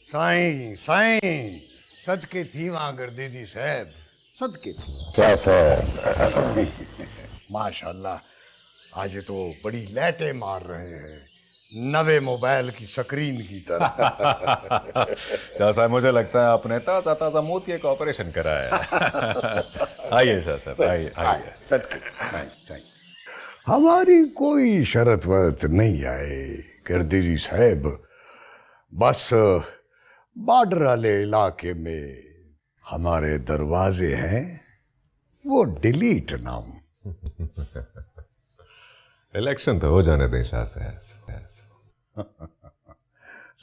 साईं साईं सदके थी वांगर दीदी साहब, सदके थी। क्या सर? माशाल्लाह आज तो बड़ी लैटे मार रहे हैं, नवे मोबाइल की स्क्रीन की तरह। शाह साहब, मुझे लगता है आपने ताजा ताजा मोतिया का ऑपरेशन कराया है। आइए शाह साहब, आइए आइए। सदके साईं साईं, हमारी कोई शरत वरत नहीं आए गर्दीजी साहब, बस बॉर्डर वाले इलाके में हमारे दरवाजे हैं, वो डिलीट ना हो। इलेक्शन तो हो जाने दें शाह साहब।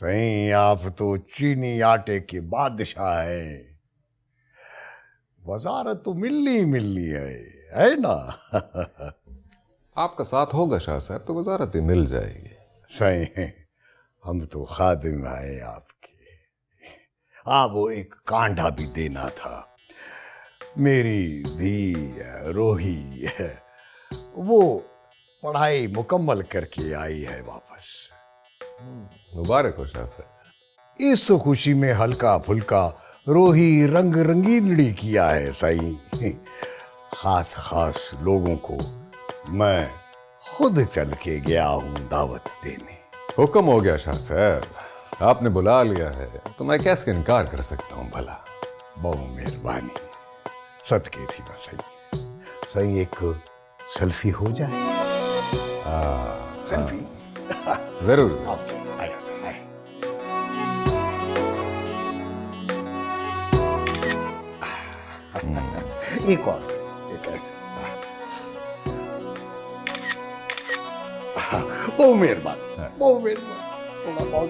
सही, आप तो चीनी आटे के बादशाह हैं, वजारत तो मिलनी है ना। आपका साथ होगा शाह साहब तो वजारत भी मिल जाएगी। सही, हम तो खादिम आए आपके। वो एक कांडा भी देना था, मेरी धी रोही है, वो पढ़ाई मुकम्मल करके आई है वापस। मुबारक हो शाह साहब। इस खुशी में हल्का फुल्का रोही रंग रंगीनड़ी किया है सही। खास खास लोगों को मैं खुद चल के गया हूं दावत देने। हुक्म हो गया शाह साहब, आपने बुला लिया है तो मैं कैसे इनकार कर सकता हूँ भला। बहुत मेहरबानी, सदके थी बस सही। सही एक सेल्फी हो जाए। सेल्फी जरूर। एक और, एक ऐसे। बहुत मेहरबान, बहुत मेहरबान, थोड़ा बहुत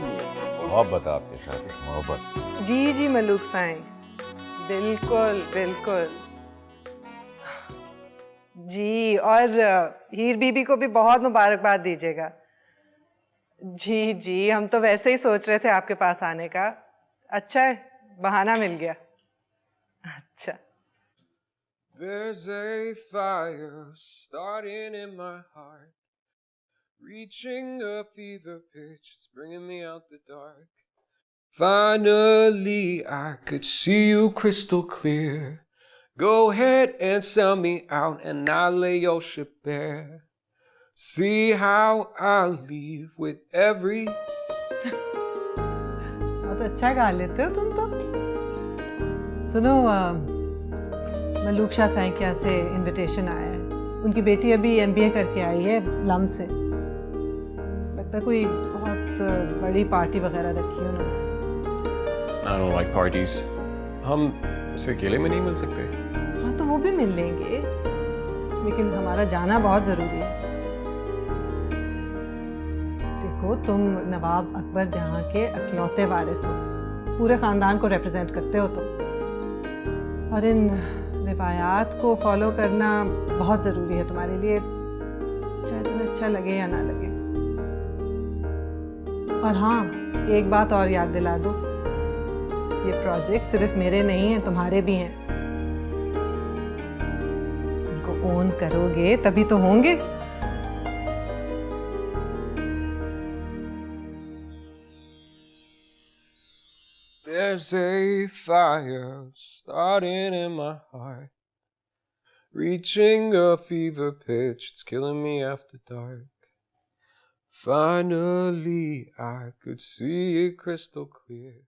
मोहब्बत आपके शाह साहब, मोहब्बत। जी जी मलूक साईं, बिल्कुल बिल्कुल जी। और हीर बीबी को भी बहुत मुबारकबाद दीजिएगा। जी जी, हम तो वैसे ही सोच रहे थे आपके पास आने का। अच्छा है, बहाना मिल गया। अच्छा। There's a fire starting in my heart, reaching a fever pitch, it's bringing me out the dark. Finally, I could see you crystal clear. Go ahead and sell me out and I'll lay your ship bare. See how I'll leave with every... बहुत अच्छा गा लेते हो तुम तो। सुनो, मलूक शाह साईं के यहाँ से इनविटेशन आया है। उनकी बेटी अभी MBA करके आई है लम से। लगता है कोई बहुत बड़ी पार्टी वगैरह रखी है उन्होंने। I don't like parties. हम उसे अकेले में नहीं मिल सकते? हाँ तो वो भी मिल लेंगे, लेकिन हमारा जाना बहुत ज़रूरी है। देखो, तुम नवाब अकबर जहाँ के अकलौते वारिस हो, पूरे ख़ानदान को रिप्रेजेंट करते हो तुम, और इन रिवायात को फॉलो करना बहुत ज़रूरी है तुम्हारे लिए, चाहे तुम्हें अच्छा लगे या ना लगे। और हाँ, एक बात और याद दिला दो, ये प्रोजेक्ट सिर्फ मेरे नहीं हैं, तुम्हारे भी हैं। इनको ओन करोगे तभी तो होंगे। There's a fire starting in my heart, reaching a fever pitch, it's killing me after dark. Finally, I could see it crystal clear.